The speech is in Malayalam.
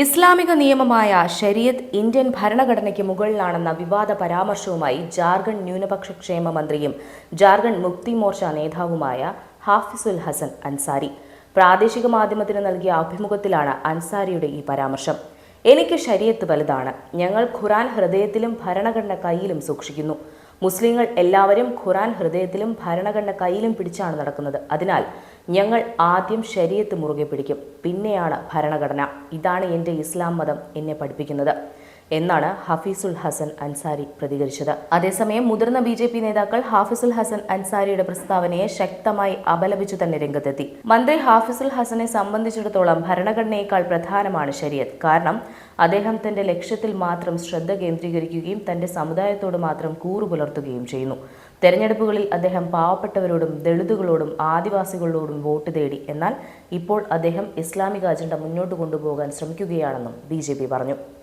ഇസ്ലാമിക നിയമമായ ശരീഅത്ത് ഇന്ത്യൻ ഭരണഘടനയ്ക്ക് മുകളിലാണെന്ന വിവാദ പരാമർശവുമായി ജാർഖണ്ഡ് ന്യൂനപക്ഷ ക്ഷേമ മന്ത്രിയും ജാർഖണ്ഡ് മുക്തി മോർച്ച നേതാവുമായ ഹാഫിസുൽ ഹസൻ അൻസാരി പ്രാദേശിക മാധ്യമത്തിന് നൽകിയ അഭിമുഖത്തിലാണ് അൻസാരിയുടെ ഈ പരാമർശം. എനിക്ക് ശരീഅത്ത് വലുതാണ്. ഞങ്ങൾ ഖുർആൻ ഹൃദയത്തിലും ഭരണഘടന കയ്യിലും സൂക്ഷിക്കുന്നു. മുസ്ലിങ്ങൾ എല്ലാവരും ഖുർആൻ ഹൃദയത്തിലും ഭരണഘടന കയ്യിലും പിടിച്ചാണ് നടക്കുന്നത്. അതിനാൽ ഞങ്ങൾ ആദ്യം ശരീഅത്ത് മുറുകെ പിടിക്കും, പിന്നെയാണ് ഭരണഘടന. ഇതാണ് എൻ്റെ ഇസ്ലാം മതം എന്നെ പഠിപ്പിക്കുന്നത് എന്നാണ് ഹഫീസുൽ ഹസൻ അൻസാരി പ്രതികരിച്ചത്. അതേസമയം മുതിർന്ന BJP നേതാക്കൾ ഹാഫിസുൽ ഹസൻ അൻസാരിയുടെ പ്രസ്താവനയെ ശക്തമായി അപലപിച്ചു തന്നെ രംഗത്തെത്തി. മന്ത്രി ഹാഫിസുൽ ഹസനെ സംബന്ധിച്ചിടത്തോളം ഭരണഘടനയേക്കാൾ പ്രധാനമാണ് ശരീഅത്ത്. കാരണം അദ്ദേഹം തന്റെ ലക്ഷ്യത്തിൽ മാത്രം ശ്രദ്ധ കേന്ദ്രീകരിക്കുകയും തന്റെ സമുദായത്തോട് മാത്രം കൂറുപുലർത്തുകയും ചെയ്യുന്നു. തെരഞ്ഞെടുപ്പുകളിൽ അദ്ദേഹം പാവപ്പെട്ടവരോടും ദളിതുകളോടും ആദിവാസികളോടും വോട്ട് തേടി. എന്നാൽ ഇപ്പോൾ അദ്ദേഹം ഇസ്ലാമിക അജണ്ട മുന്നോട്ട് കൊണ്ടുപോകാൻ ശ്രമിക്കുകയാണെന്നും BJP പറഞ്ഞു.